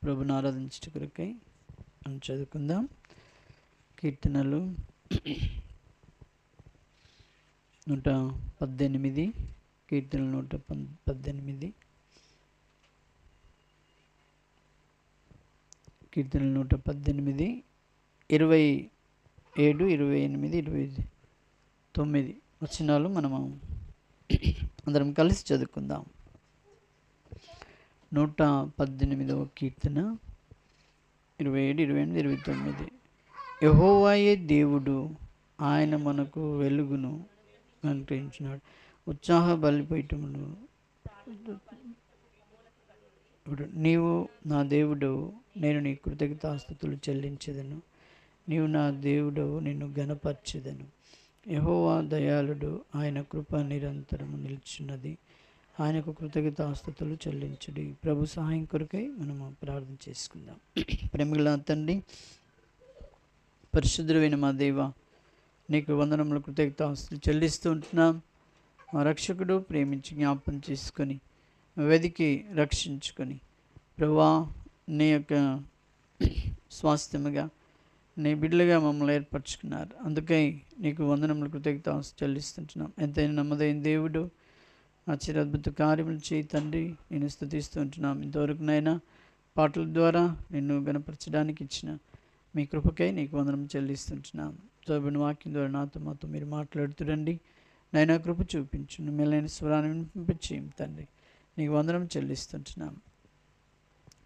ప్రభుని ఆరాధించట కొరకై మనం చదువుకుందాం. కీర్తనలు 118, కీర్తనలు 118, కీర్తనలు 118, 27, 28, 29 వచనాలు మనము అందరం కలిసి చదువుకుందాం. 118వ కీర్తన 27, 28, 29. యెహోవాయే దేవుడు, ఆయన మనకు వెలుగును అనుగ్రహించినాడు. ఉత్సాహ బలిపీఠమును నీవు నా దేవుడవు, నేను నీ కృతజ్ఞతాస్తుతులు చెల్లించెదను. నీవు నా దేవుడవు, నిన్ను ఘనపరచెదను. యెహోవా దయాళుడు, ఆయన కృప నిరంతరము నిలుచున్నది. ఆయనకు కృతజ్ఞతాస్తుతులు చెల్లించుడి. ప్రభు సహాయం కొరకై మనము ప్రార్థన చేసుకుందాం. ప్రేమగల తండ్రి, పరిశుద్ధుడైన మా దేవ, నీకు వందనములు కృతజ్ఞతాస్తుతులు చెల్లిస్తూ ఉంటున్నాం. మా రక్షకుడు ప్రేమించి జ్ఞాపకం చేసుకొని వెదికి రక్షించుకొని ప్రభువా నీ యొక్క స్వాస్థ్యముగా నీ బిడ్డలుగా మమ్మల్ని ఏర్పరచుకున్నారు. అందుకై నీకు వందనములు కృతజ్ఞతాస్తుతులు చెల్లిస్తుంటున్నాం. ఎంతైనా నమ్మదైన దేవుడు, ఆశ్చర్య అద్భుత కార్యములు చేయి తండ్రి, నేను స్తుతిస్తూ ఉంటున్నాం. ఇంతవరకునైనా పాటల ద్వారా నిన్ను గణపరచడానికి ఇచ్చిన మీ కృపకై నీకు వందనం చెల్లిస్తుంటున్నాం. చదువుని వాక్యం ద్వారా మాతో మీరు మాట్లాడుతురండి. నైనా కృప చూపించు, మేలైన స్వరాన్ని వినిపించేయం తండ్రి. నీకు వందనం చెల్లిస్తుంటున్నాం.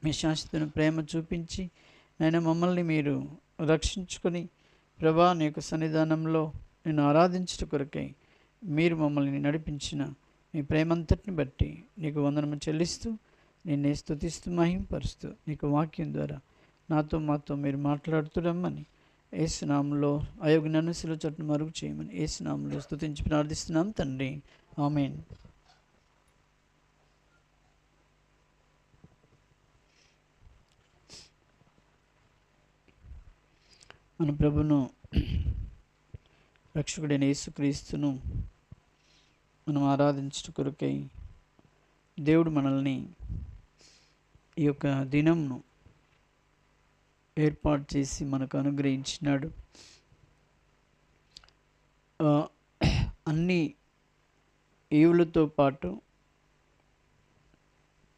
మీ శాశ్వత ప్రేమ చూపించి నైనా మమ్మల్ని మీరు రక్షించుకొని ప్రభా నీ యొక్క సన్నిధానంలో నేను ఆరాధించట కొరకై మీరు మమ్మల్ని నడిపించిన మీ ప్రేమంతటిని బట్టి నీకు వందనము చెల్లిస్తూ నిన్నే స్తుతిస్తూ మహింపరుస్తూ నీకు వాక్యం ద్వారా మాతో మీరు మాట్లాడుతురమ్మని యేసునామంలో అయోగ్య శిలువ చట్టును మరుగు చేయమని యేసునామంలో స్తుతించి ప్రార్థిస్తున్నాం తండ్రి, ఆమేన్. మన ప్రభును రక్షకుడైన యేసుక్రీస్తును మనం ఆరాధించట కొరకై దేవుడు మనల్ని ఈ యొక్క దినంను ఏర్పాటు చేసి మనకు అనుగ్రహించినాడు. అన్ని ఈవులతో పాటు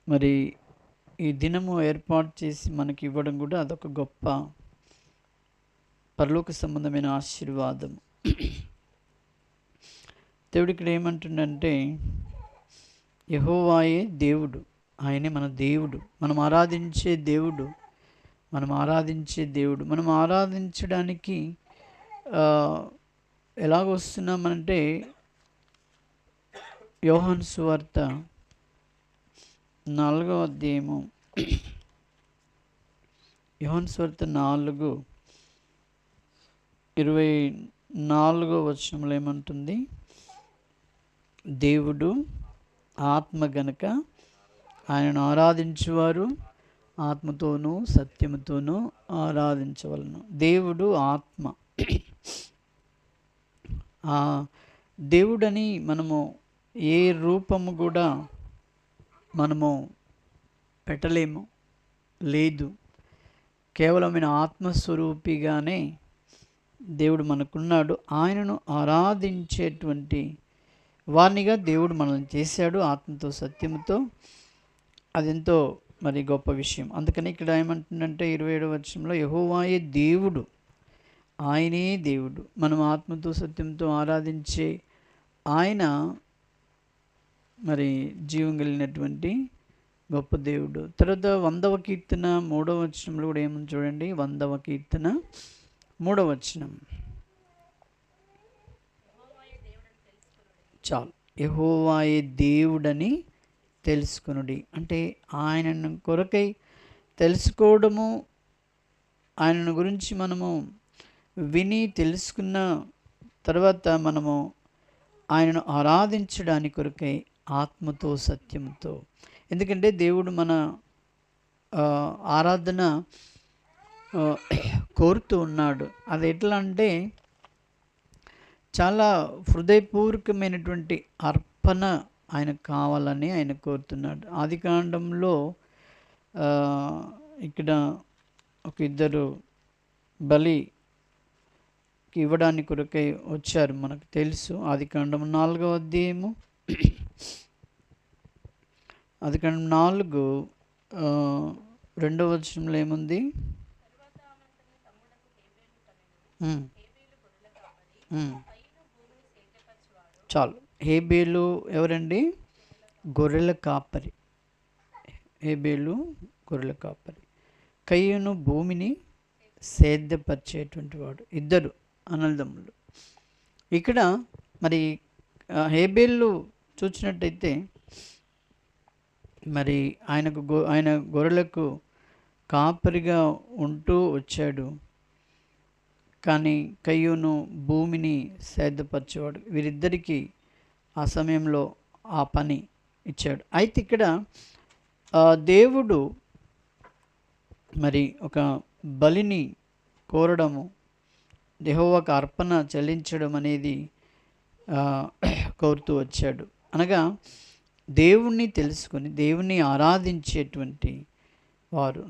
మరి ఈ దినము ఏర్పాటు చేసి మనకి ఇవ్వడం కూడా అదొక గొప్ప పరలోక సంబంధమైన ఆశీర్వాదం. దేవుడు ఇక్కడ ఏమంటుండంటే యెహోవాయే దేవుడు, ఆయనే మన దేవుడు, మనం ఆరాధించే దేవుడు. మనం ఆరాధించడానికి ఎలాగొస్తున్నామంటే యోహాను సువార్త 4వ అధ్యాయము, యోహాను సువార్త 4:24 వచనంలో ఏమంటుంది? దేవుడు ఆత్మ గనక ఆయనను ఆరాధించువారు ఆత్మతోనూ సత్యముతోనూ ఆరాధించవలను. దేవుడు ఆత్మ. ఆ దేవుడని మనము ఏ రూపము కూడా మనము పెట్టలేము, లేదు. కేవలమైన ఆత్మస్వరూపిగానే దేవుడు మనకున్నాడు. ఆయనను ఆరాధించేటువంటి వారినిగా దేవుడు మనల్ని చేశాడు ఆత్మతో సత్యముతో. అదెంతో మరి గొప్ప విషయం. అందుకని ఇక్కడ ఏమంటుందంటే 27వ వచనంలో యెహోవాయే దేవుడు, ఆయనే దేవుడు, మనం ఆత్మతో సత్యంతో ఆరాధించే ఆయన మరి జీవం కలిగినటువంటి గొప్ప దేవుడు. తర్వాత 100వ కీర్తన 3వ వచనంలో కూడా ఏమని చూడండి. 100వ కీర్తన 3వ వచనం చాలు. యెహోవాయే దేవుడని తెలుసుకొనుడి. అంటే ఆయనను కొరకై తెలుసుకోవడము, ఆయనను గురించి మనము విని తెలుసుకున్న తర్వాత మనము ఆయనను ఆరాధించడానికి కొరకై ఆత్మతో సత్యముతో. ఎందుకంటే దేవుడు మన ఆరాధన కోరుతూ ఉన్నాడు. అది ఎట్లా అంటే చాలా హృదయపూర్వకమైనటువంటి అర్పణ ఆయనకు కావాలని ఆయన కోరుతున్నాడు. ఆదికాండంలో ఇక్కడ ఒక ఇద్దరు బలికి ఇవ్వడానికి కొరకై వచ్చారు. మనకు తెలుసు ఆదికాండం 4వ అధ్యాయము, ఆదికాండం 4 2వ వచనంలో ఏముంది? చాలు. హేబేలు ఎవరండి? గొర్రెల కాపరి. హేబేలు గొర్రెల కాపరి. కయ్యూను భూమిని సేద్యపరిచేటువంటి వాడు. ఇద్దరు అన్నదమ్ములు. ఇక్కడ మరి హేబేలు చూసినట్టయితే మరి ఆయన గొర్రెలకు కాపరిగా ఉంటూ వచ్చాడు. కానీ కయ్యూను భూమిని సేద్యపరిచేవాడు. వీరిద్దరికీ ఆ సమయంలో ఆ పని ఇచ్చాడు. అయితే ఇక్కడ దేవుడు మరి ఒక బలిని కోరడము, యెహోవాకు అర్పణ చెల్లించడం అనేది కోరుతూ వచ్చాడు. అనగా దేవుణ్ణి తెలుసుకొని దేవుణ్ణి ఆరాధించేటువంటి వారు.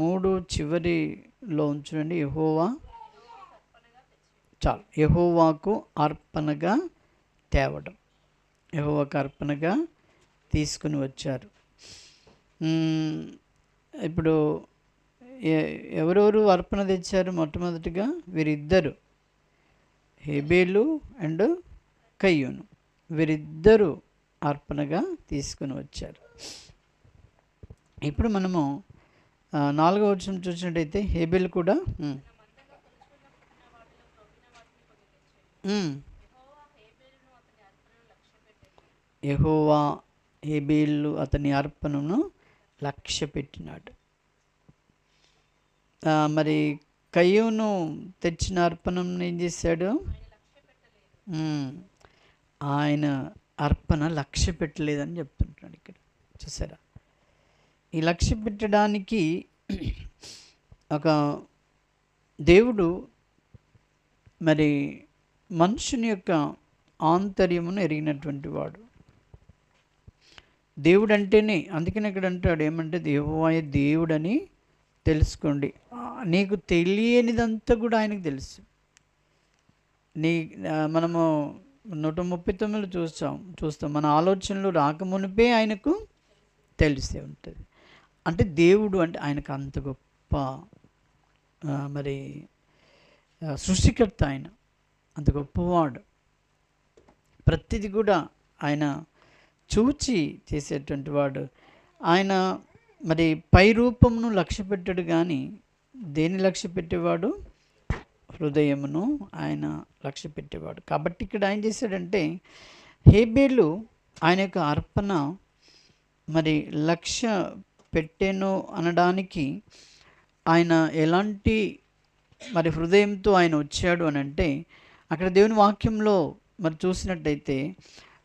3 చివరిలో ఉంచండి. యెహోవాకు అర్పణగా తేవడం, యెహోవాకు అర్పణగా తీసుకుని వచ్చారు. ఇప్పుడు ఎవరెవరు అర్పణ తెచ్చారు? మొట్టమొదటిగా వీరిద్దరు, హేబేలు అండ్ కయ్యూను, వీరిద్దరూ అర్పణగా తీసుకుని వచ్చారు. ఇప్పుడు మనము 4వ వచనం చూసినట్టయితే హేబేలు కూడా యెహోవా హేబేలు అతని అర్పణను లక్ష్య పెట్టినాడు. మరి కయ్యూను తెచ్చిన అర్పణను ఏం చేశాడు? ఆయన అర్పణ లక్ష్య పెట్టలేదని చెప్తుంటాడు ఇక్కడ. చూసారా? ఈ లక్ష్య పెట్టడానికి ఒక దేవుడు మరి మనుషుని యొక్క ఆంతర్యమును ఎరిగినటువంటి వాడు. దేవుడు అంటేనే, అందుకని ఇక్కడ అంటాడు ఏమంటే యెహోవాయే దేవుడని తెలుసుకోండి. నీకు తెలియనిదంతా కూడా ఆయనకు తెలుసు. మనము 139 చూస్తాం మన ఆలోచనలు రాకమునిపే ఆయనకు తెలిసే ఉంటుంది. అంటే దేవుడు అంటే ఆయనకు అంత గొప్ప మరి సృష్టికర్త. ఆయన అంత గొప్పవాడు. ప్రతిది కూడా ఆయన చూచి చేసేటువంటి వాడు. ఆయన మరి పై రూపమును లక్ష్య పెట్టాడు, కానీ దేన్ని లక్ష్య పెట్టేవాడు? హృదయమును ఆయన లక్ష్య పెట్టేవాడు. కాబట్టి ఇక్కడ ఆయన చేశాడంటే హేబేలు ఆయన యొక్క అర్పణ మరి లక్ష్య పెట్టాను అనడానికి ఆయన ఎలాంటి మరి హృదయంతో ఆయన వచ్చాడు అని అంటే, అక్కడ దేవుని వాక్యంలో మరి చూసినట్టయితే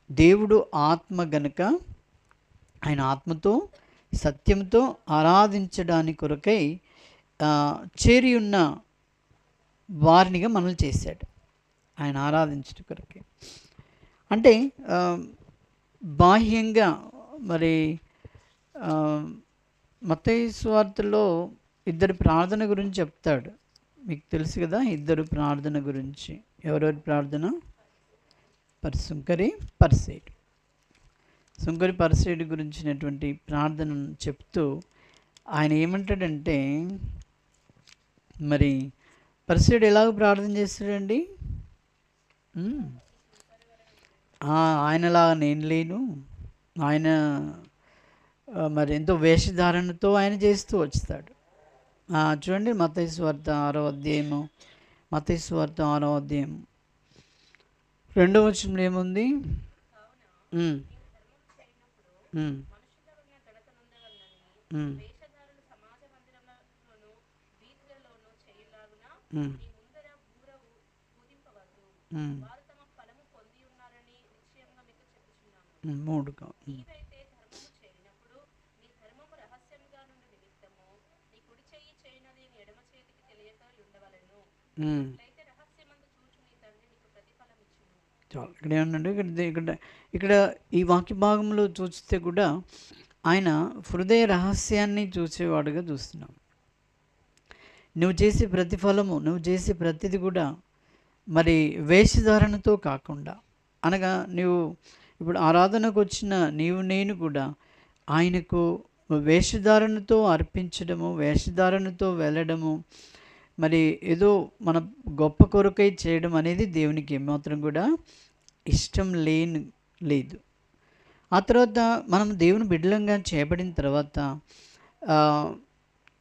దేవుడు ఆత్మ గనుక ఆయన ఆత్మతో సత్యంతో ఆరాధించడానికి కొరకై చేరి ఉన్న వారినిగా మనల్ని చేశాడు. ఆయన ఆరాధించడం కొరకే. అంటే బాహ్యంగా మరి మత్తయి సువార్తలో ఇద్దరు ప్రార్థన గురించి చెప్తాడు. మీకు తెలుసు కదా, ఇద్దరు ప్రార్థన గురించి. ఎవరెవరి ప్రార్థన? సుంకరి పరిసేయుడు. సుంకరి పరిసేయుడు గురించినటువంటి ప్రార్థనను చెప్తూ ఆయన ఏమంటాడంటే, మరి పరిసేయుడు ఎలాగ ప్రార్థన చేస్తాడండి? ఆయనలాగా నేను లేను, ఆయన మరి ఎంతో వేషధారణతో ఆయన చేస్తూ వచ్చాడు. చూడండి మత్తయి సువార్త 6వ అధ్యాయము, మత్తయి సువార్త 6వ అధ్యాయం 2వ వచనంలో ఏముంది? మూడుగా చాలు. ఇక్కడ ఏమన్నాడు? ఇక్కడ ఈ వాక్య భాగంలో చూస్తే కూడా ఆయన హృదయ రహస్యాన్ని చూసేవాడుగా చూస్తున్నాం. నువ్వు చేసే ప్రతిఫలము, నువ్వు చేసే ప్రతిది కూడా మరి వేషధారణతో కాకుండా, అనగా నువ్వు ఇప్పుడు ఆరాధనకు వచ్చిన నీవు నేను కూడా ఆయనకు వేషధారణతో అర్పించడము, వేషధారణతో వెళ్ళడము, మరి ఏదో మన గొప్ప కొరకై చేయడం అనేది దేవునికి ఏమాత్రం కూడా ఇష్టం లేదు. ఆ తర్వాత మనం దేవుని బిడ్డలంగా చేయబడిన తర్వాత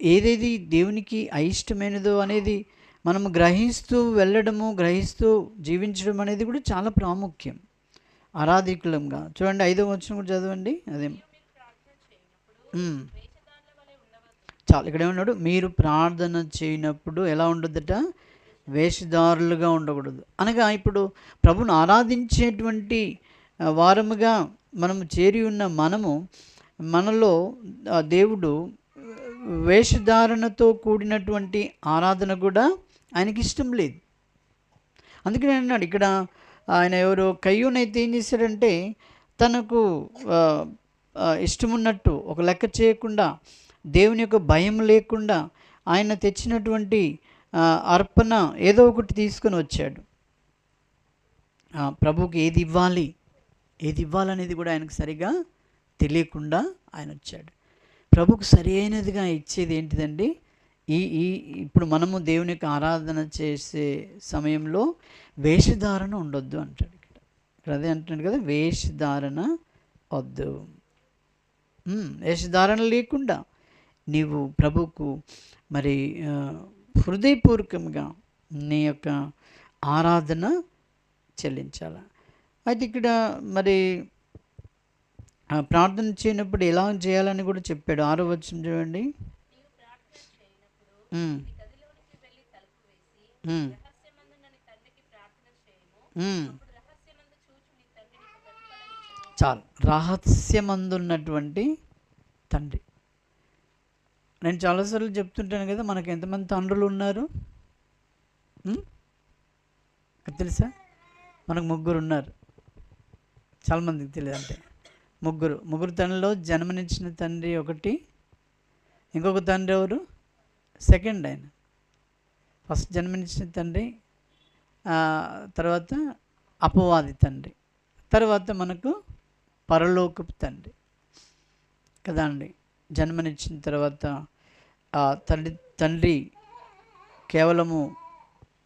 ఏదేది దేవునికి అయిష్టమైనదో అనేది మనం గ్రహిస్తూ వెళ్ళడము, గ్రహిస్తూ జీవించడం అనేది కూడా చాలా ప్రాముఖ్యం ఆరాధికులంగా. చూడండి 5వ వచనం కూడా చదవండి. అదే చాలు, ఇక్కడ ఏమన్నాడు, మీరు ప్రార్థన చేయనప్పుడు ఎలా ఉండొద్దట, వేషధారులుగా ఉండకూడదు. అనగా ఇప్పుడు ప్రభుని ఆరాధించేటువంటి వారముగా మనము చేరి ఉన్న మనలో దేవుడు వేషధారణతో కూడినటువంటి ఆరాధన కూడా ఆయనకి ఇష్టం లేదు. అందుకని అన్నాడు ఇక్కడ, ఆయన ఎవరో కయ్యూనైతే ఏం చేశాడంటే, తనకు ఇష్టమున్నట్టు ఒక లెక్క చేయకుండా, దేవుని యొక్క భయం లేకుండా ఆయన తెచ్చినటువంటి అర్పణ ఏదో ఒకటి తీసుకొని వచ్చాడు. ప్రభువుకి ఏది ఇవ్వాలనేది కూడా ఆయనకు సరిగా తెలియకుండా ఆయన వచ్చాడు. ప్రభుకు సరి అయినదిగా ఇచ్చేది ఏంటిదండి? ఇప్పుడు మనము దేవుని యొక్క ఆరాధన చేసే సమయంలో వేషధారణ ఉండొద్దు అంటాడు. ఇక్కడ అదే అంటున్నాడు కదా, వేషధారణ వద్దు. వేషధారణ లేకుండా నీవు ప్రభుకు మరి హృదయపూర్వకంగా నీ యొక్క ఆరాధన చెల్లించాల. అయితే ఇక్కడ మరి ప్రార్థన చేయనప్పుడు ఎలా చేయాలని కూడా చెప్పాడు. 6వ వచనం చూడండి. చాలు, రహస్యమందున్నటువంటి తండ్రి. నేను చాలాసార్లు చెప్తుంటాను కదా, మనకు ఎంతమంది తండ్రులు ఉన్నారు తెలుసా? మనకు 3 ఉన్నారు. చాలామందికి తెలియదు. అంటే ముగ్గురు తండ్రిలో జన్మనిచ్చిన తండ్రి ఒకటి, ఇంకొక తండ్రి ఎవరు? సెకండ్ ఆయన. ఫస్ట్ జన్మనిచ్చిన తండ్రి, తర్వాత అపవాది తండ్రి, తర్వాత మనకు పరలోకపు తండ్రి కదా అండి. జన్మనిచ్చిన తర్వాత తండ్రి కేవలము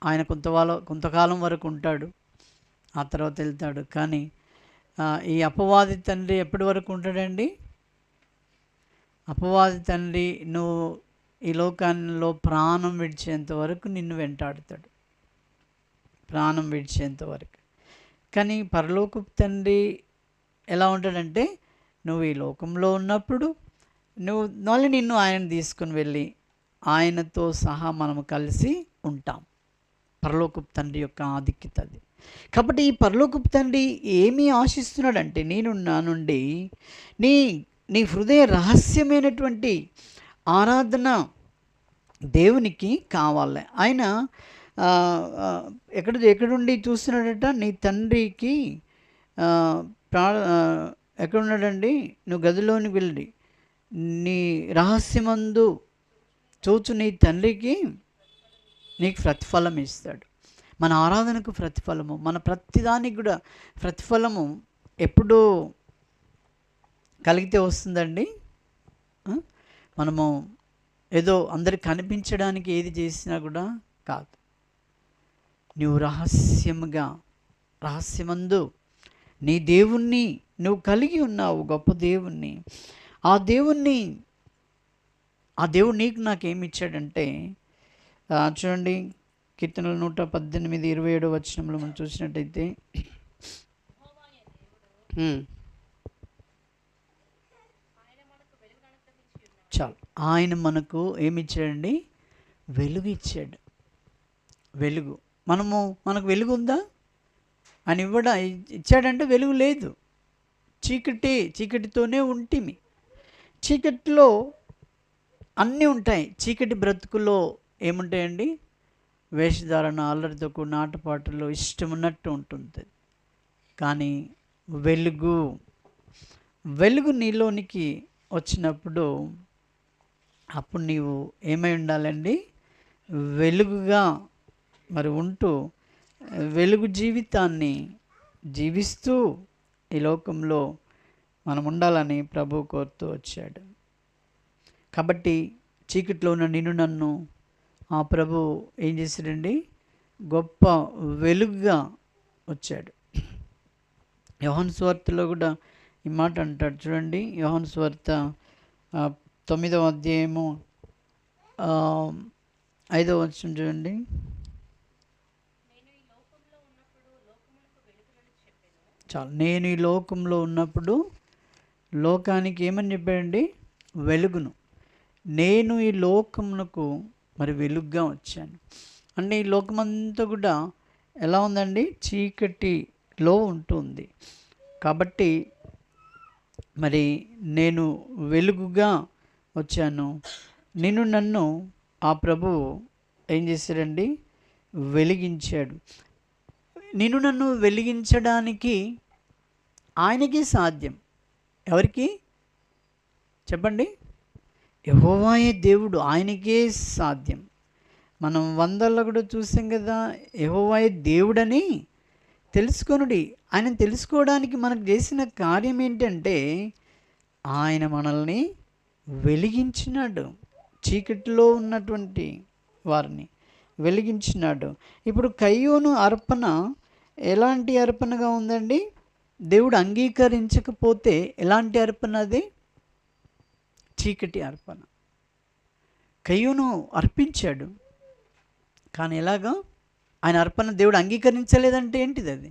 ఆయన కొంతకాలం వరకు ఉంటాడు, ఆ తర్వాత వెళ్తాడు. కానీ ఈ అపవాది తండ్రి ఎప్పటి వరకు ఉంటాడండి? అపవాది తండ్రి నువ్వు ఈ లోకాల్లో ప్రాణం విడిచేంత వరకు నిన్ను వెంటాడుతాడు, ప్రాణం విడిచేంత వరకు. కానీ పరలోకపు తండ్రి ఎలా ఉంటాడంటే, నువ్వు ఈ లోకంలో ఉన్నప్పుడు మళ్ళీ నిన్ను ఆయన తీసుకుని వెళ్ళి ఆయనతో సహా మనము కలిసి ఉంటాం. పరలోకపు తండ్రి యొక్క ఆధిక్యత అది. కాబట్టి ఈ పరలోకపు తండ్రి ఏమీ ఆశిస్తున్నాడంటే, నేను నా నుండి నీ హృదయ రహస్యమైనటువంటి ఆరాధన దేవునికి కావాలి. ఆయన ఎక్కడుండి చూస్తున్నాడట, నీ తండ్రికి ఎక్కడున్నాడండి? నువ్వు గదిలోనికి వెళ్ళి నీ రహస్యమందు చూచు నీ తండ్రికి నీకు ప్రతిఫలం ఇస్తాడు. మన ఆరాధనకు ప్రతిఫలము, మన ప్రతిదానికి కూడా ప్రతిఫలము ఎప్పుడూ కలిగితే వస్తుందండి. మనము ఏదో అందరికి కనిపించడానికి ఏది చేసినా కూడా కాదు. నువ్వు రహస్యమందు నీ దేవుణ్ణి నువ్వు కలిగి ఉన్నావు, గొప్ప దేవుణ్ణి. ఆ దేవుడు నీకు నాకేమి ఇచ్చాడంటే, చూడండి కీర్తనలు 118:27 వచనంలో మనం చూసినట్టయితే, చాలు, ఆయన మనకు ఏమిచ్చాడండి? వెలుగు ఇచ్చాడు. వెలుగు. మనకు వెలుగు ఉందా? ఆయన ఇచ్చాడంటే వెలుగు లేదు, చీకటితోనే ఉంటిమి. చీకటిలో అన్నీ ఉంటాయి. చీకటి బ్రతుకులో ఏముంటాయండి? వేషధారణ, అల్లరితో కూడిన ఆటపాటలు, ఇష్టమున్నట్టు ఉంటుంది. కానీ వెలుగు నీలోనికి వచ్చినప్పుడు అప్పుడు నీవు ఏమై ఉండాలండి? వెలుగుగా మరి ఉంటూ వెలుగు జీవితాన్ని జీవిస్తూ ఈ లోకంలో మనం ఉండాలని ప్రభు కోరుతూ వచ్చాడు. కాబట్టి చీకట్లో ఉన్న నిన్ను నన్ను ఆ ప్రభు ఏం చేశాడండి? గొప్ప వెలుగుగా వచ్చాడు. యోహాను సువార్తలో కూడా ఈ మాట అంటాడు చూడండి. యోహాను సువార్త 9వ అధ్యాయము 5వ వచనం చూడండి. చాలు. నేను ఈ లోకంలో ఉన్నప్పుడు లోకానికి ఏమని చెప్పాడండి? వెలుగును. నేను ఈ లోకమునకు మరి వెలుగుగా వచ్చాను. అంటే ఈ లోకమంతా కూడా ఎలా ఉందండి? చీకటిలో ఉంటుంది. కాబట్టి మరి నేను వెలుగుగా వచ్చాను. నిన్ను నన్ను ఆ ప్రభువు ఏం చేశాడండి? వెలిగించాడు. నిన్ను నన్ను వెలిగించడానికి ఆయనకి సాధ్యం. ఎవరికి చెప్పండి? యెహోవాయే దేవుడు, ఆయనకే సాధ్యం. మనం 100లో కూడా చూసాం కదా, యెహోవాయే దేవుడని తెలుసుకొనుడి. ఆయన తెలుసుకోవడానికి మనకు చేసిన కార్యం ఏంటంటే ఆయన మనల్ని వెలిగించినాడు. చీకటిలో ఉన్నటువంటి వారిని వెలిగించినాడు. ఇప్పుడు కయ్యోను అర్పణ ఎలాంటి అర్పణగా ఉందండి? దేవుడు అంగీకరించకపోతే ఎలాంటి అర్పణ అది? చీకటి అర్పణ. కయ్యోను అర్పించాడు, కానీ ఎలాగా? ఆయన అర్పణ దేవుడు అంగీకరించలేదంటే ఏంటిది? అది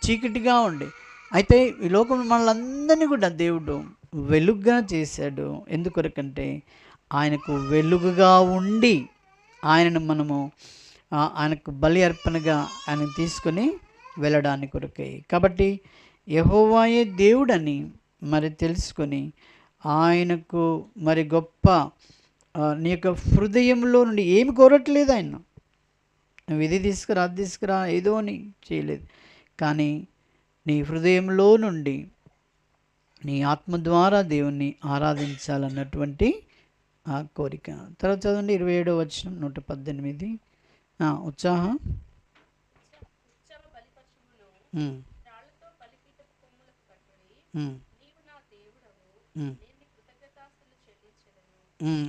చీకటిగా ఉండి. అయితే ఈ లోకంలో మనల్ని కూడా దేవుడు వెలుగుగా చేశాడు. ఎందుకొరకంటే ఆయనకు వెలుగుగా ఉండి ఆయనను మనము ఆయనకు బలి అర్పణగా ఆయన తీసుకొని వెళ్ళడానికి కొరకై. కాబట్టి యెహోవాయే దేవుడని మరి తెలుసుకొని ఆయనకు మరి గొప్ప నీ యొక్క హృదయంలో నుండి ఏమి కోరట్లేదు. ఆయన నువ్వు ఇది తీసుకురా, అది తీసుకురా, ఏదో అని చేయలేదు. కానీ నీ హృదయంలో నుండి నీ ఆత్మ ద్వారా దేవుణ్ణి ఆరాధించాలన్నటువంటి ఆ కోరిక. తర్వాత చదవండి 27వ వచనం 118. ఉత్సాహం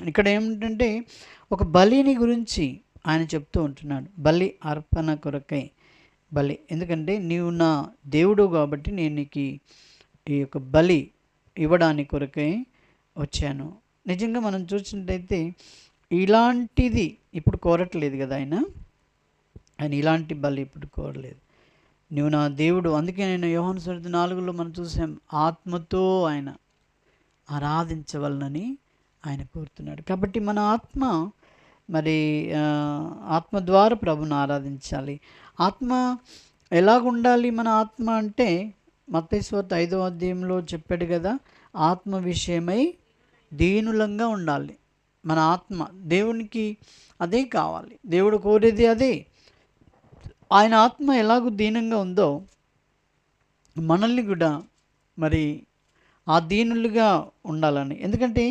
ఇక్కడ ఏమిటంటే ఒక బలిని గురించి ఆయన చెప్తూ ఉంటున్నాడు. బలి అర్పణ కొరకై బలి. ఎందుకంటే నీవు నా దేవుడు కాబట్టి నేను నీకు ఈ యొక్క బలి ఇవ్వడానికి కొరకై వచ్చాను. నిజంగా మనం చూసినట్టయితే ఇలాంటిది ఇప్పుడు కోరట్లేదు కదా ఆయన ఇలాంటి బలి ఇప్పుడు కోరలేదు. నువ్వు నా దేవుడు. అందుకే నేను యోహాను సువార్త 4లో మనం చూసాం, ఆత్మతో ఆయన ఆరాధించవలనని ఆయన కోరుతున్నాడు. కాబట్టి మన ఆత్మ మరి ఆత్మ ద్వారా ప్రభుని ఆరాధించాలి. ఆత్మ ఎలాగుండాలి? మన ఆత్మ అంటే మత్తయి సువార్త 5వ అధ్యాయంలో చెప్పాడు కదా, ఆత్మ విషయమై దీనులంగా ఉండాలి. మన ఆత్మ దేవునికి అదే కావాలి. దేవుడు కోరేది అదే. ఆయన ఆత్మ ఎలాగూ దీనంగా ఉందో మనల్ని కూడా మరి ఆ దీనులుగా ఉండాలని. ఎందుకంటే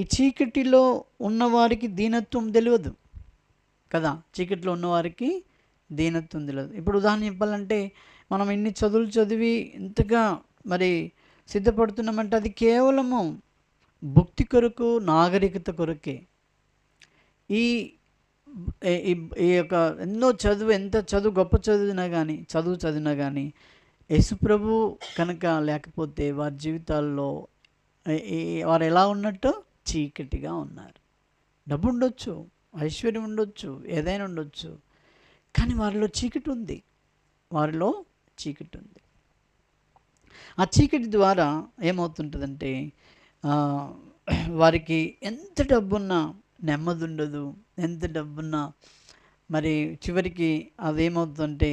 ఈ చీకటిలో ఉన్నవారికి దీనత్వం తెలియదు కదా. చీకటిలో ఉన్నవారికి దీనత్వం తెలియదు. ఇప్పుడు ఉదాహరణ చెప్పాలంటే మనం ఇన్ని చదువులు చదివి ఇంతగా మరి సిద్ధపడుతున్నామంటే అది కేవలము భక్తి కొరకు, నాగరికత కొరకే. ఈ యొక్క ఎంత చదువు గొప్ప చదివినా కానీ యేసుప్రభు కనుక లేకపోతే వారి జీవితాల్లో వారు ఎలా ఉన్నట్టు? చీకటిగా ఉన్నారు. డబ్బు ఉండొచ్చు, ఐశ్వర్యం ఉండొచ్చు, ఏదైనా ఉండొచ్చు, కానీ వారిలో చీకటి ఉంది. ఆ చీకటి ద్వారా ఏమవుతుంటుందంటే వారికి ఎంత డబ్బున్నా నెమ్మది ఉండదు. ఎంత డబ్బున్నా మరి చివరికి అదేమవుతుందంటే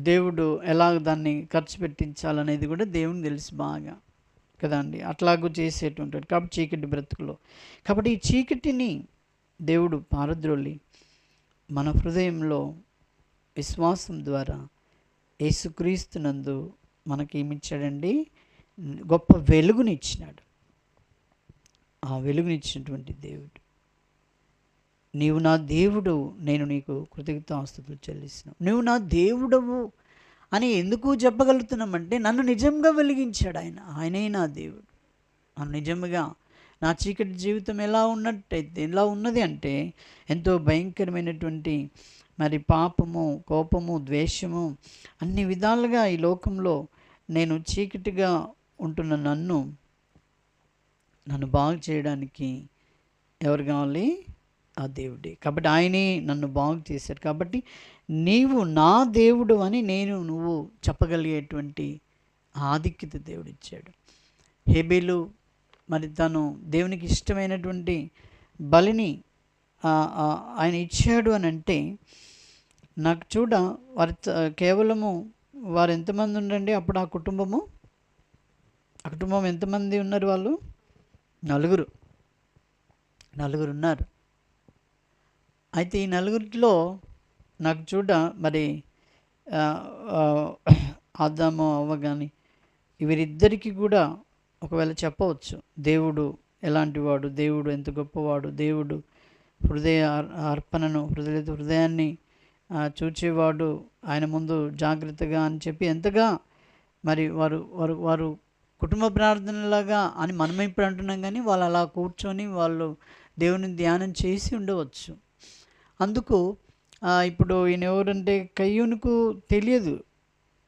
దేవుడు ఎలా దాన్ని ఖర్చు పెట్టించాలనేది కూడా దేవునికి తెలుసు బాగా కదండి. అట్లాగూ చేసేటుంటాడు కాబట్టి చీకటి బ్రతుకులో. కాబట్టి ఈ చీకటిని దేవుడు పారద్రోలి మన హృదయంలో విశ్వాసం ద్వారా యేసుక్రీస్తునందు మనకేమిచ్చాడండి? గొప్ప వెలుగునిచ్చినాడు. ఆ వెలుగునిచ్చినటువంటి దేవుడు. నీవు నా దేవుడు, నేను నీకు కృతజ్ఞతాస్తుతులు చెల్లిస్తున్నాను. నువ్వు నా దేవుడవు అని ఎందుకు చెప్పగలుగుతున్నామంటే నన్ను నిజంగా వెలిగించాడు ఆయన. ఆయనే నా దేవుడు. నన్ను నిజంగా నా చీకటి జీవితం ఎలా ఉన్నది అంటే ఎంతో భయంకరమైనటువంటి మరి పాపము, కోపము, ద్వేషము అన్ని విధాలుగా ఈ లోకంలో నేను చీకటిగా ఉంటున్న నన్ను బాగు చేయడానికి ఎవరు కావాలి? ఆ దేవుడే. కాబట్టి ఆయనే నన్ను బాగు చేశాడు. కాబట్టి నీవు నా దేవుడు అని నువ్వు చెప్పగలిగేటువంటి ఆధిక్యత దేవుడిచ్చాడు. హేబేలు మరి తను దేవునికి ఇష్టమైనటువంటి బలిని ఆయన ఇచ్చాడు అని అంటే నాకు వారి కేవలము వారు ఎంతమంది ఉండండి అప్పుడు ఆ కుటుంబం ఎంతమంది ఉన్నారు? వాళ్ళు నలుగురు ఉన్నారు. అయితే ఈ నలుగురిలో నాకు మరి ఆదాము అవ్వ కానీ వీరిద్దరికీ కూడా ఒకవేళ చెప్పవచ్చు దేవుడు ఎలాంటి వాడు, దేవుడు ఎంత గొప్పవాడు, దేవుడు హృదయ అర్పణను హృదయాన్ని చూచేవాడు, ఆయన ముందు జాగ్రత్తగా అని చెప్పి ఎంతగా మరి వారు కుటుంబ ప్రార్థనలాగా అని మనం ఇప్పుడు అంటున్నాం. కానీ వాళ్ళు అలా కూర్చొని వాళ్ళు దేవుని ధ్యానం చేసి ఉండవచ్చు. అందుకు ఇప్పుడు ఈయన ఎవరంటే కయ్యూనుకు తెలియదు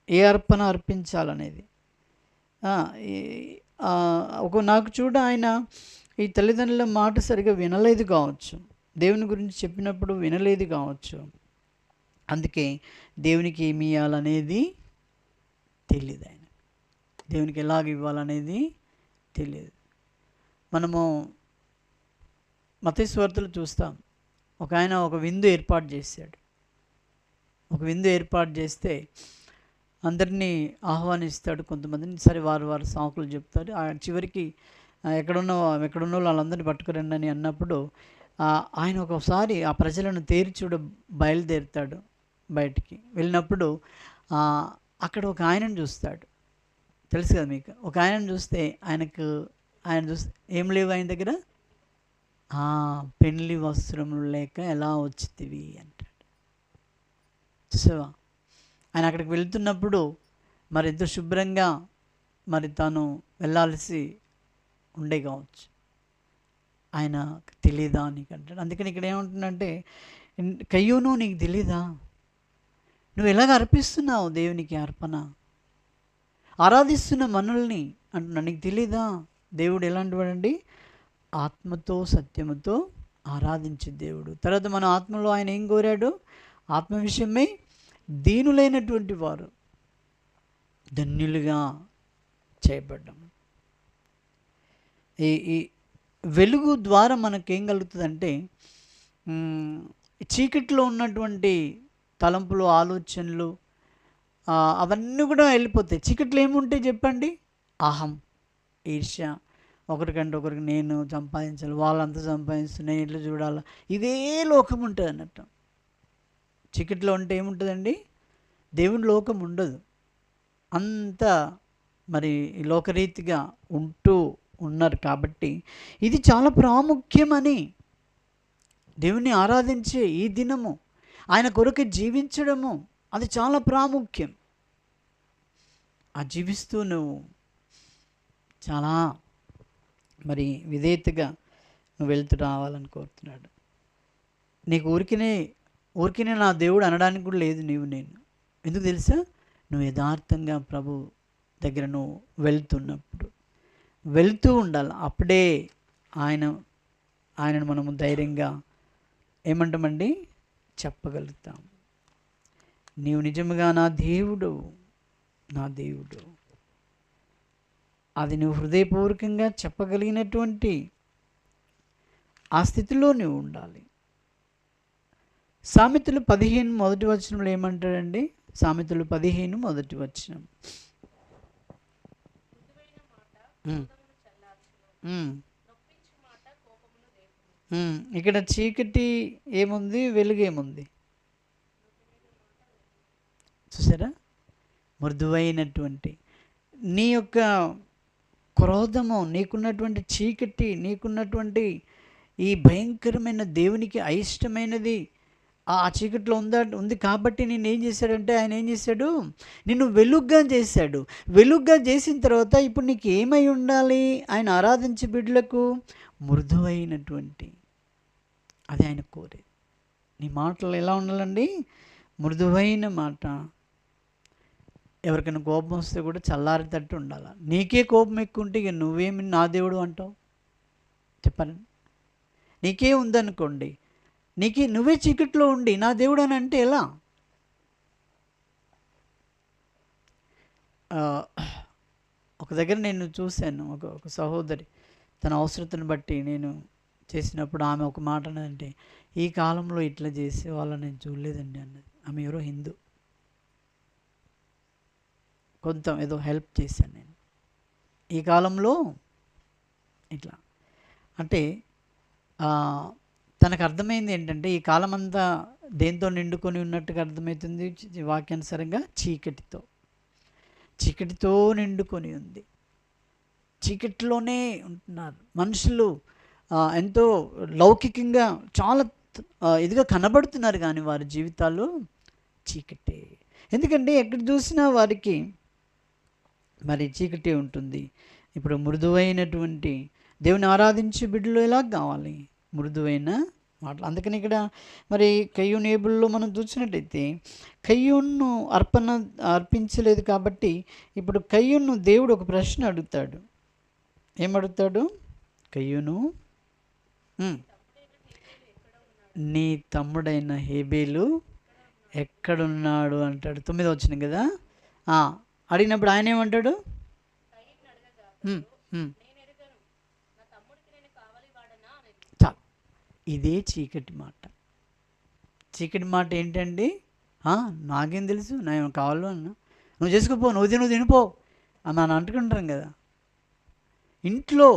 ఏ అర్పణ అర్పించాలనేది. నాకు ఆయన ఈ తల్లిదండ్రుల మాట సరిగా వినలేదు కావచ్చు, దేవుని గురించి చెప్పినప్పుడు వినలేదు కావచ్చు. అందుకే దేవునికి ఏమి ఇవ్వాలనేది తెలియదు. ఆయన దేవునికి ఎలాగ ఇవ్వాలనేది తెలియదు. మనము మత్తయి సువార్తలో చూస్తాం, ఆయన ఒక విందు ఏర్పాటు చేశాడు. ఒక విందు ఏర్పాటు చేస్తే అందరినీ ఆహ్వానిస్తాడు. కొంతమందిని సరే వారు సాకులు చెప్తారు. చివరికి ఎక్కడున్న వాళ్ళందరినీ పట్టుకురండి అని అన్నప్పుడు ఆయన ఒకసారి ఆ ప్రజలను తేరిచూడ బయలుదేరుతాడు. బయటికి వెళ్ళినప్పుడు అక్కడ ఒక ఆయనను చూస్తాడు. తెలుసు కదా మీకు. ఒక ఆయనను చూస్తే ఆయన చూస్తే ఏం లేవు ఆయన దగ్గర, పెళ్లి వస్త్రములు లేక ఎలా వచ్చితివి అంటాడు. చూసావా? ఆయన అక్కడికి వెళ్తున్నప్పుడు మరి ఎంతో శుభ్రంగా మరి తాను వెళ్ళాల్సి ఉండే కావచ్చు. ఆయన తెలీదా నీకు అంటాడు. అందుకని ఇక్కడ ఏమంటుందంటే, కయ్యూను నీకు తెలీదా? నువ్వు ఎలాగ అర్పిస్తున్నావు దేవునికి అర్పణ, ఆరాధిస్తున్న మనుల్ని అంటున్నా, నీకు తెలీదా? దేవుడు ఎలాంటి వాడండి? ఆత్మతో సత్యముతో ఆరాధించే దేవుడు. తర్వాత మన ఆత్మలో ఆయన ఏం కోరాడు? ఆత్మ విషయమై దీనులైనటువంటి వారు ధన్యులుగా చేయబడ్డాము. ఈ వెలుగు ద్వారా మనకేం కలుగుతుందంటే, చీకట్లో ఉన్నటువంటి తలంపులు, ఆలోచనలు అవన్నీ కూడా వెళ్ళిపోతాయి. చీకట్లో ఏముంటాయి చెప్పండి? అహం, ఈర్ష్య, ఒకరికంటే ఒకరికి నేను సంపాదించాలి, వాళ్ళంతా సంపాదిస్తున్నా, నేను ఇట్లా చూడాలా, ఇదే లోకం ఉంటుంది అన్నట్టు. చీకట్లో ఉంటే ఏముంటుందండి? దేవుని లోకం ఉండదు. అంతా మరి లోకరీతిగా ఉన్నారు. కాబట్టి ఇది చాలా ప్రాముఖ్యమని, దేవుని ఆరాధించే ఈ దినము, ఆయన కొరకు జీవించడము అది చాలా ప్రాముఖ్యం. ఆ జీవిస్తూ నువ్వు చాలా మరి విధేయతగా నువ్వు వెళ్తూ రావాలని కోరుతున్నాడు. నీకు ఊరికినే నా దేవుడు అనడానికి కూడా లేదు నేను. ఎందుకు తెలుసా? నువ్వు యథార్థంగా ప్రభు దగ్గర నువ్వు వెళ్తూ ఉండాలి. అప్పుడే ఆయనను మనము ధైర్యంగా ఏమంటామండి? చెప్పగలుగుతాం. నీవు నిజముగా నా దేవుడు అది నువ్వు హృదయపూర్వకంగా చెప్పగలిగినటువంటి ఆ స్థితిలో నువ్వు ఉండాలి. సామెతలు 15 మొదటి వచనంలో ఏమంటాడండి? సామెతలు 15 మొదటి వచనం. ఇక్కడ చీకటి ఏముంది, వెలుగు ఏముంది? చూసారా? మృదువైనటువంటి నీ యొక్క క్రోధము, నీకున్నటువంటి చీకటి, నీకున్నటువంటి ఈ భయంకరమైన దేవునికి అయిష్టమైనది ఆ చీకట్లో ఉంది కాబట్టి నేను ఏం చేశాడంటే, ఆయన ఏం చేశాడు, నిన్ను వెలుగ్గా చేశాడు. వెలుగ్గా చేసిన తర్వాత ఇప్పుడు నీకు ఏమై ఉండాలి? ఆయన ఆరాధించే బిడ్డలకు మృదువైనటువంటి, అది ఆయన కోరేది. నీ మాటలు ఎలా ఉండాలండి? మృదువైన మాట. ఎవరికైనా కోపం వస్తే కూడా చల్లారేటట్టు ఉండాలి. నీకే కోపం ఎక్కువ ఉంటే ఇక నువ్వేమి నా దేవుడు అంటావు? చెప్పండి. నీకే ఉందనుకోండి, నువ్వే చీకట్లో ఉండి నా దేవుడు అని అంటే ఎలా? ఒక దగ్గర నేను చూశాను, ఒక సహోదరి తన అవసరతను బట్టి నేను చేసినప్పుడు ఆమె ఒక మాట అన్నదంటే, ఈ కాలంలో ఇట్లా చేసే వాళ్ళని నేను చూడలేదండి అన్నది. ఆమె ఎవరో హిందూ. కొంత ఏదో హెల్ప్ చేశాను నేను. ఈ కాలంలో ఇట్లా అంటే తనకు అర్థమైంది ఏంటంటే, ఈ కాలం అంతా దేంతో నిండుకొని ఉన్నట్టుగా అర్థమవుతుంది, వాక్యానుసారంగా చీకటితో నిండుకొని ఉంది. చీకటిలోనే ఉంటున్నారు మనుషులు. ఎంతో లౌకికంగా చాలా ఇదిగా కనబడుతున్నారు, కానీ వారి జీవితాలు చీకటే. ఎందుకంటే ఎక్కడ చూసినా వారికి మరి చీకటి ఉంటుంది. ఇప్పుడు మృదువైనటువంటి దేవుని ఆరాధించే బిడ్డలు ఎలా కావాలి? మృదువైన మాటలు. అందుకని ఇక్కడ మరి కయ్యూను ఏబుల్లో మనం చూసినట్టయితే, కయ్యూను అర్పించలేదు కాబట్టి ఇప్పుడు కయ్యూను దేవుడు ఒక ప్రశ్న అడుగుతాడు. ఏమడుగుతాడు? కయ్యూను, నీ తమ్ముడైన హేబేలు ఎక్కడున్నాడు అంటాడు. 9వ వచనం కదా. అడిగినప్పుడు ఆయన ఏమంటాడు? చాలు. ఇదే చీకటి మాట. చీకటి మాట ఏంటండి? నాకేం తెలుసు, నేను కావాలో అన్నా, నువ్వు చేసుకుపో, నువ్వు తినిపో అని మనం అంటుకుంటాం కదా. ఇంట్లో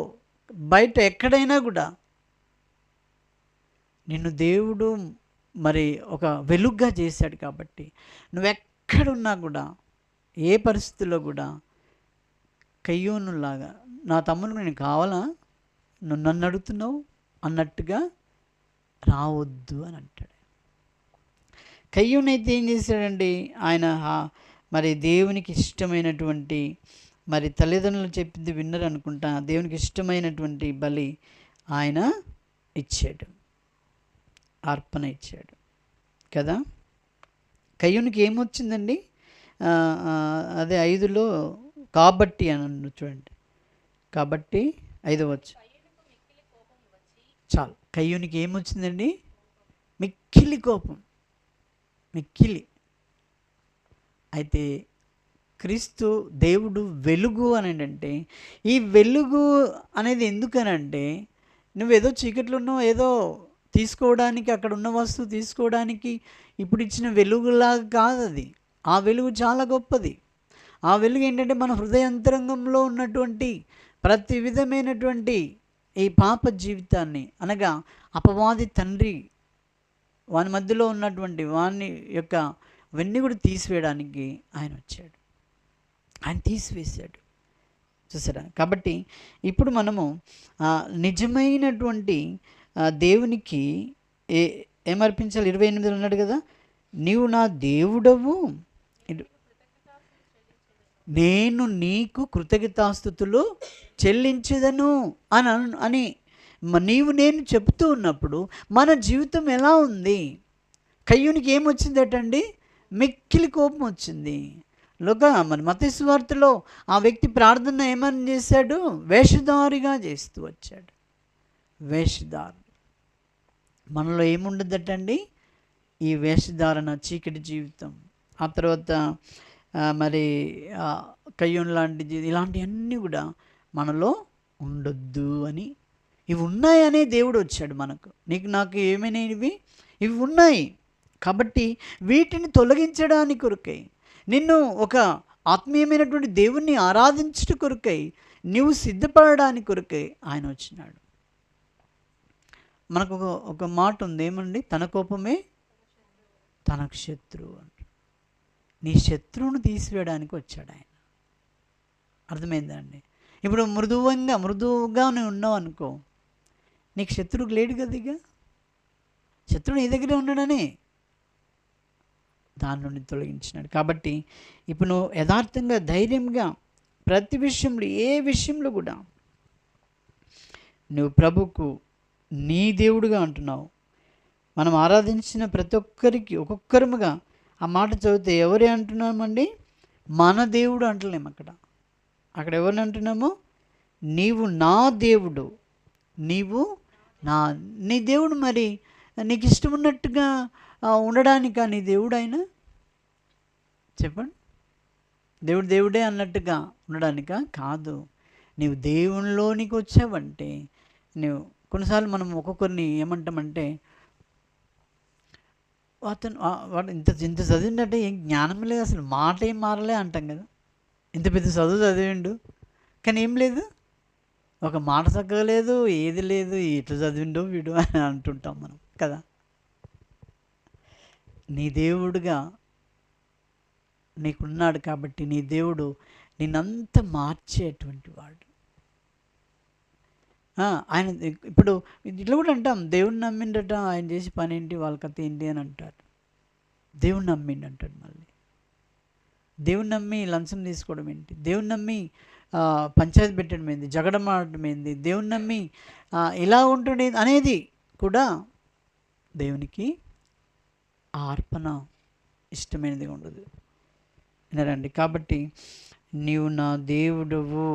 బయట ఎక్కడైనా కూడా నిన్ను దేవుడు మరి ఒక వెలుగ్గా చేశాడు కాబట్టి నువ్వెక్కడున్నా కూడా, ఏ పరిస్థితుల్లో కూడా కయ్యూనులాగా నా తమ్ముడు నేను కావాలా, నువ్వు నన్ను అడుగుతున్నావు అన్నట్టుగా రావద్దు అని అంటాడు. కయ్యూనైతే ఏం చేశాడండి? ఆయన మరి దేవునికి ఇష్టమైనటువంటి, మరి తల్లిదండ్రులు చెప్పింది విన్నరు అనుకుంటా, దేవునికి ఇష్టమైనటువంటి బలి ఆయన ఇచ్చాడు, అర్పణ ఇచ్చాడు కదా. కయ్యూనికి ఏమొచ్చిందండి? అదే 5లో కాబట్టి అని అన్నారు చూడండి. కాబట్టి 5వ వచనం చాలు. కయ్యూనికి ఏమొచ్చిందండి? మిక్కిలి కోపం. మిక్కిలి. అయితే క్రీస్తు దేవుడు వెలుగు అని అంటే, ఈ వెలుగు అనేది ఎందుకనంటే, నువ్వేదో చీకట్లో ఉన్నావు, ఏదో తీసుకోవడానికి, అక్కడ ఉన్న వస్తువు తీసుకోవడానికి ఇప్పుడు ఇచ్చిన వెలుగులాగా కాదు అది. ఆ వెలుగు చాలా గొప్పది. ఆ వెలుగు ఏంటంటే, మన హృదయాంతరంగంలో ఉన్నటువంటి ప్రతి విధమైనటువంటి ఈ పాప జీవితాన్ని, అనగా అపవాది తండ్రి వాని మధ్యలో ఉన్నటువంటి వాని యొక్క అవన్నీ కూడా తీసివేయడానికి ఆయన వచ్చాడు. ఆయన తీసివేశాడు, చూసారా. కాబట్టి ఇప్పుడు మనము నిజమైనటువంటి దేవునికి ఏమర్పించాలి? 28 ఉన్నాడు కదా, నీవు నా దేవుడవు, నేను నీకు కృతజ్ఞతాస్తుతులు చెల్లించదను అని నీవు నేను చెప్తూ ఉన్నప్పుడు మన జీవితం ఎలా ఉంది? కయ్యూనికి ఏమొచ్చిందటండి? మిక్కిలి కోపం వచ్చింది. మరి మత్తయి సువార్తలో ఆ వ్యక్తి ప్రార్థన ఏమని చేశాడు? వేషధారిగా చేస్తూ వచ్చాడు. వేషధారి. మనలో ఏముండదటండి? ఈ వేషధారణ, చీకటి జీవితం. ఆ తర్వాత మరి కయ్యూను లాంటి ఇలాంటివన్నీ కూడా మనలో ఉండొద్దు అని. ఇవి ఉన్నాయనే దేవుడు వచ్చాడు మనకు. నీకు నాకు ఏమైనా ఇవి ఉన్నాయి కాబట్టి వీటిని తొలగించడానికి కొరకై, నిన్ను ఒక ఆత్మీయమైనటువంటి దేవుణ్ణి ఆరాధించడం కొరకై, నువ్వు సిద్ధపడడానికి కొరకై ఆయన వచ్చినాడు. మనకు ఒక మాట ఉంది, ఏమండి? తన కోపమే తనకు శత్రువు అంట. నీ శత్రువును తీసివేయడానికి వచ్చాడు ఆయన. అర్థమైందండి. ఇప్పుడు మృదువుగా నువ్వు ఉన్నావు అనుకో, నీకు శత్రువుకు లేడు కదా, ఇక శత్రువు నీ దగ్గరే ఉన్నాడని దాని నుండి తొలగించినాడు. కాబట్టి ఇప్పుడు నువ్వు యథార్థంగా ధైర్యంగా ప్రతి విషయంలో, ఏ విషయంలో కూడా నువ్వు ప్రభుకు నీ దేవుడుగా అంటున్నావు. మనం ఆరాధించిన ప్రతి ఒక్కరికి ఒక్కొక్కరుగా ఆ మాట చదివితే ఎవరే అంటున్నామండి? మన దేవుడు అంటలేము. అక్కడ ఎవరిని అంటున్నాము? నీవు నా దేవుడు, నీవు నీ దేవుడు. మరి నీకు ఇష్టం ఉన్నట్టుగా ఉండడానికా నీ దేవుడు ఆయన? చెప్పండి. దేవుడు దేవుడే అన్నట్టుగా ఉండడానికా? కాదు. నీవు దేవునిలోనికి వచ్చావంటే నువ్వు కొన్నిసార్లు మనం ఒక్కొక్కరిని ఏమంటామంటే, అతను వాడు ఇంత చదివిందంటే ఏం జ్ఞానం లేదు, అసలు మాట ఏం మారలే అంటాం కదా. ఇంత పెద్ద చదువు చదివిండు కానీ ఏం లేదు, ఒక మాట తగ్గలేదు, ఏది లేదు, ఎట్లా చదివిండో వీడు అని అంటుంటాం మనం కదా. నీ దేవుడుగా నీకున్నాడు కాబట్టి నీ దేవుడు నిన్నంత మార్చేటువంటి వాడు. ఆయన ఇప్పుడు ఇట్లా కూడా అంటాం, దేవుణ్ణి నమ్మిండట, ఆయన చేసి పని ఏంటి, వాళ్ళ కథ ఏంటి అని అంటారు. దేవుణ్ణి నమ్మిండి అంటాడు. మళ్ళీ దేవుణ్ణి నమ్మి లంచం తీసుకోవడం ఏంటి, దేవుణ్ణి నమ్మి పంచాయతీ పెట్టడం ఏంది, జగడం ఆడటం ఏంది, దేవుణ్ణి నమ్మి ఇలా ఉంటుండే అనేది కూడా దేవునికి ఆ అర్పణ ఇష్టమైనదిగా ఉండదు. వినరండి. కాబట్టి నీవు నా దేవుడవు,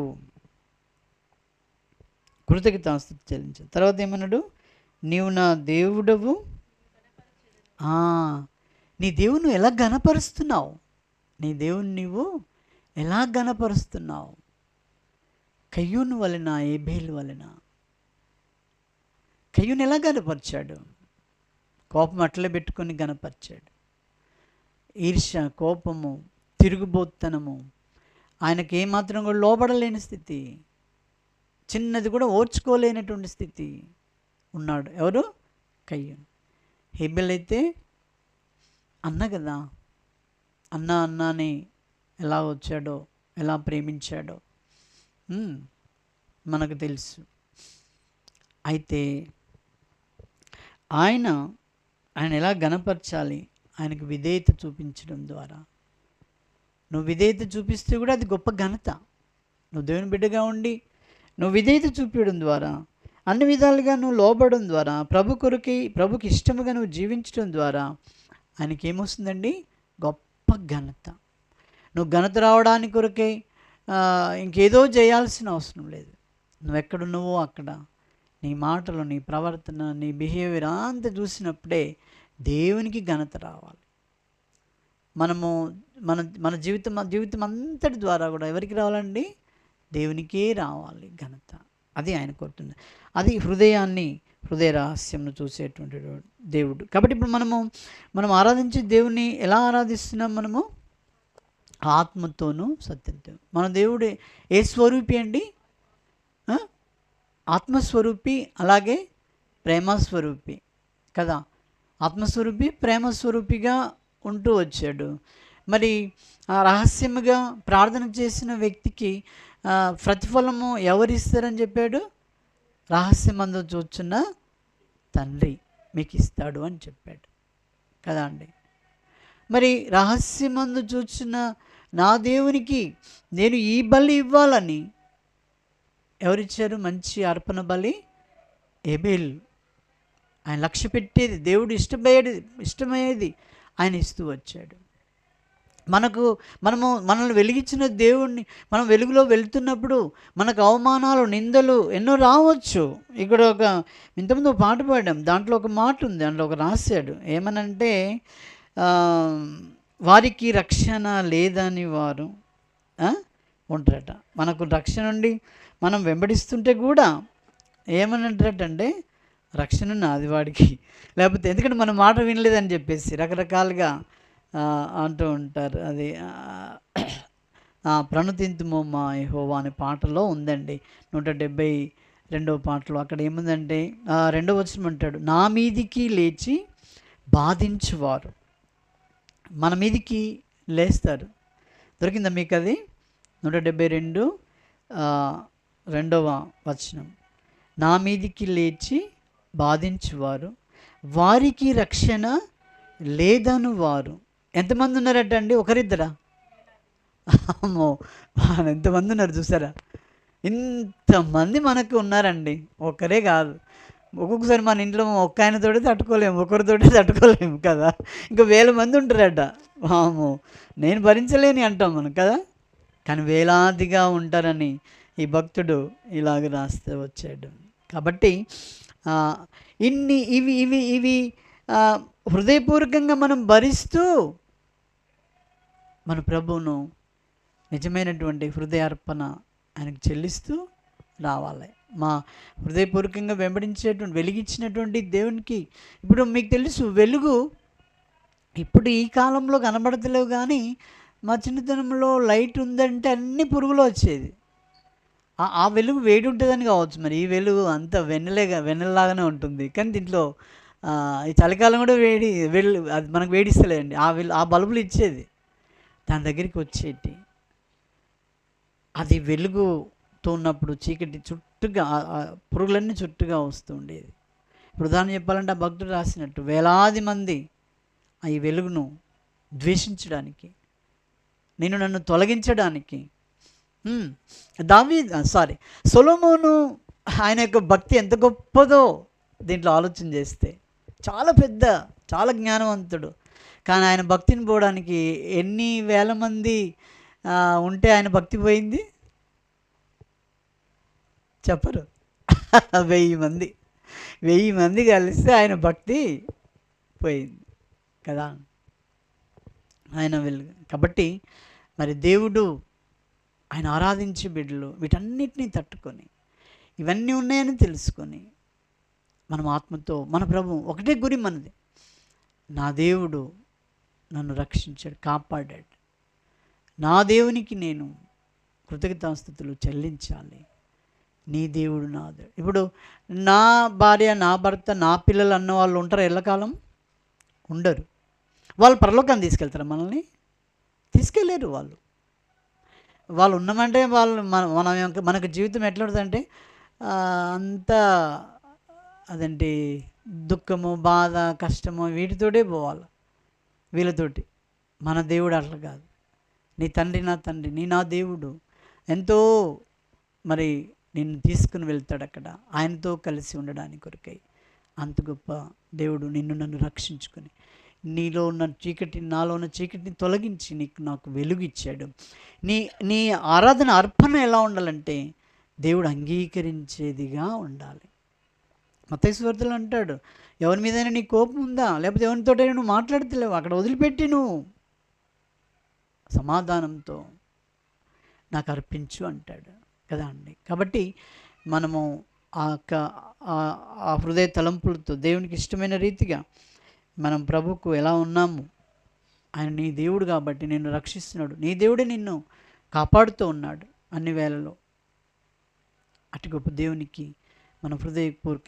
కృతజ్ఞతాస్తుతి చెల్లించాడు. తర్వాత ఏమన్నాడు? నీవు నా దేవుడవు. నీ దేవుని ఎలా ఘనపరుస్తున్నావు, నీ దేవుని నీవు ఎలా ఘనపరుస్తున్నావు? కయ్యూను వలన, ఏబేలు వలన. కయ్యూను ఎలా ఘనపరిచాడు? కోపం అట్లే పెట్టుకొని ఘనపరిచాడు. ఈర్ష్య, కోపము, తిరుగుబోత్తనము, ఆయనకి ఏమాత్రం కూడా లోబడలేని స్థితి, చిన్నది కూడా ఓర్చుకోలేనటువంటి స్థితి ఉన్నాడు. ఎవరు? కయ్యూను. హేబెల్ అయితే అన్న కదా, అన్నాని ఎలా వచ్చాడో, ఎలా ప్రేమించాడో మనకు తెలుసు. అయితే ఆయన ఎలా ఘనపరచాలి? ఆయనకు విధేయత చూపించడం ద్వారా. నువ్వు విధేయత చూపిస్తే కూడా అది గొప్ప ఘనత. నువ్వు దేవుని బిడ్డగా ఉండి నువ్వు విధేయత చూపించడం ద్వారా, అన్ని విధాలుగా నువ్వు లోబడడం ద్వారా, ప్రభుకి ఇష్టముగా నువ్వు జీవించడం ద్వారా ఆయనకి ఏమొస్తుందండి? గొప్ప ఘనత. నువ్వు ఘనత రావడానికి కొరకే ఇంకేదో చేయాల్సిన అవసరం లేదు. నువ్వెక్కడున్నావో అక్కడ నీ మాటలు, నీ ప్రవర్తన, నీ బిహేవియర్ అంతా చూసినప్పుడే దేవునికి ఘనత రావాలి. మనము మన జీవితం అంతటి ద్వారా కూడా ఎవరికి రావాలండి? దేవునికే రావాలి ఘనత. అది ఆయన కోరుతుంది. అది హృదయ రహస్యంను చూసేటువంటి దేవుడు. కాబట్టి ఇప్పుడు మనం ఆరాధించే దేవుని ఎలా ఆరాధిస్తున్నాం? మనము ఆత్మతోనూ సత్యంతో. మన దేవుడు ఏ స్వరూపి అండి? ఆత్మస్వరూపి, అలాగే ప్రేమస్వరూపి కదా. ఆత్మస్వరూపి, ప్రేమస్వరూపిగా ఉంటూ వచ్చాడు. మరి ఆ రహస్యముగా ప్రార్థన చేసిన వ్యక్తికి ప్రతిఫలము ఎవరిస్తారని చెప్పాడు? రహస్యమందు చూచున్న తండ్రి మీకు ఇస్తాడు అని చెప్పాడు కదా అండి. మరి రహస్యమందు చూచున్న నా దేవునికి నేను ఈ బలి ఇవ్వాలని ఎవరిచ్చారు? మంచి అర్పణ బలి ఏబేల్. ఆయన లక్ష్య పెట్టేది, దేవుడు ఇష్టమయ్యేది ఆయన ఇస్తూ వచ్చాడు. మనల్ని వెలిగించిన దేవుణ్ణి మనం వెలుగులో వెళ్తున్నప్పుడు మనకు అవమానాలు, నిందలు ఎన్నో రావచ్చు. ఇక్కడ ఇంతకుముందు ఒక పాట పాడాం, దాంట్లో ఒక మాట ఉంది, దాంట్లో ఒక రాశాడు ఏమనంటే, వారికి రక్షణ లేదని వారు ఉంటారట. మనకు రక్షణ ఉండి మనం వెంబడిస్తుంటే కూడా ఏమనంటారటంటే, రక్షణ నాది వాడికి, లేకపోతే ఎందుకంటే మన మాట వినలేదని చెప్పేసి రకరకాలుగా అంటూ ఉంటారు. అది ప్రణుతింతుమో మా యెహోవా అనే పాటలో ఉందండి, 172వ పాటలో. అక్కడ ఏముందంటే 2వ వచనం అంటాడు, నా మీదికి లేచి బాధించువారు. మన మీదికి లేస్తారు. దొరికిందా మీకు అది? 172 2వ వచనం, నా మీదికి లేచి బాధించువారు వారికి రక్షణ లేదను వారు. ఎంతమంది ఉన్నారట అండి? ఒకరిద్దరా? అమ్మో, ఎంతమంది ఉన్నారు చూసారా? ఇంతమంది మనకు ఉన్నారండి, ఒక్కరే కాదు. ఒక్కొక్కసారి మన ఇంట్లో ఒక్క ఆయనతోటి తట్టుకోలేము, ఒకరితోటి తట్టుకోలేము కదా, ఇంకా 1000 మంది ఉంటారట. వామ్మో, నేను భరించలేని అంటాం మనం కదా, కానీ వేలాదిగా ఉంటారని ఈ భక్తుడు ఇలాగ రాస్తే వచ్చాడు. కాబట్టి ఇన్ని ఇవి ఇవి ఇవి హృదయపూర్వకంగా మనం భరిస్తూ మన ప్రభువును నిజమైనటువంటి హృదయార్పణ ఆయనకు చెల్లిస్తూ రావాలి. మా హృదయపూర్వకంగా వెంబడించేటువంటి వెలిగించినటువంటి దేవునికి, ఇప్పుడు మీకు తెలుసు వెలుగు ఇప్పుడు ఈ కాలంలో కనబడతలేవు, కానీ మా చిన్నతనంలో లైట్ ఉందంటే అన్ని పురుగులు వచ్చేది. ఆ వెలుగు వేడి ఉంటుందని కావచ్చు, మరి ఈ వెలుగు అంత వెన్నెలలాగానే ఉంటుంది, కానీ దీంట్లో ఈ చలికాలం కూడా అది మనకు వేడిస్తలేదండి. ఆ బల్బులు ఇచ్చేది, దాని దగ్గరికి వచ్చేటి, అది వెలుగుతో ఉన్నప్పుడు చీకటి చుట్టుగా పురుగులన్నీ చుట్టుగా వస్తూ ఉండేది. ఇప్పుడు ఉదాహరణ చెప్పాలంటే ఆ భక్తుడు రాసినట్టు వేలాది మంది ఈ వెలుగును ద్వేషించడానికి, నన్ను తొలగించడానికి సొలొమోను ఆయన యొక్క భక్తి ఎంత గొప్పదో దీంట్లో ఆలోచన చేస్తే, చాలా జ్ఞానవంతుడు, కానీ ఆయన భక్తిని పోవడానికి ఎన్ని వేల మంది ఉంటే ఆయన భక్తి పోయింది చెప్పరు. 1000 మంది కలిస్తే ఆయన భక్తి పోయింది కదా, ఆయన వెలుగు. కాబట్టి మరి దేవుడు ఆయన ఆరాధించే బిడ్డలు వీటన్నిటినీ తట్టుకొని, ఇవన్నీ ఉన్నాయని తెలుసుకొని మనం ఆత్మతో, మన ప్రభు ఒకటే గురి మనది, నా దేవుడు నన్ను రక్షించాడు, కాపాడాడు, నా దేవునికి నేను కృతజ్ఞతాస్తుతులు చెల్లించాలి, నీ దేవుడు నా దేవుడు. ఇప్పుడు నా భార్య, నా భర్త, నా పిల్లలు అన్న వాళ్ళు ఉంటారు ఎల్లకాలం? ఉండరు. వాళ్ళు పరలోకాన్ని తీసుకెళ్తారా? మనల్ని తీసుకెళ్ళలేరు. వాళ్ళు ఉన్నామంటే మనకు జీవితం ఎట్లా ఉంటుందంటే అంతా అదేంటి దుఃఖము, బాధ, కష్టము వీటితోటే పోవాలి, వీళ్ళతోటి. మన దేవుడు అట్లా కాదు. నీ తండ్రి నా తండ్రి, నా దేవుడు ఎంతో మరి నిన్ను తీసుకుని వెళ్తాడు అక్కడ, ఆయనతో కలిసి ఉండడానికి కొరకై. అంత గొప్ప దేవుడు నన్ను రక్షించుకొని నీలో ఉన్న చీకటి, నాలో ఉన్న చీకటిని తొలగించి నాకు వెలుగు ఇచ్చాడు. నీ ఆరాధన అర్పణ ఎలా ఉండాలంటే దేవుడు అంగీకరించేదిగా ఉండాలి. మత్తయి సువార్తలో అంటాడు, ఎవరి మీదైనా నీ కోపం ఉందా, లేకపోతే ఎవరితోటైనా నువ్వు మాట్లాడతలేవు, అక్కడ వదిలిపెట్టి నువ్వు సమాధానంతో నాకు అర్పించు అంటాడు కదా అండి. కాబట్టి మనము ఆ హృదయ తలంపులతో దేవునికి ఇష్టమైన రీతిగా మనం ప్రభుకు ఎలా ఉన్నాము, ఆయన నీ దేవుడు కాబట్టి నిన్ను రక్షిస్తున్నాడు, నీ దేవుడే నిన్ను కాపాడుతూ ఉన్నాడు అన్ని వేళలో. అటు గొప్ప దేవునికి మన హృదయపూర్వక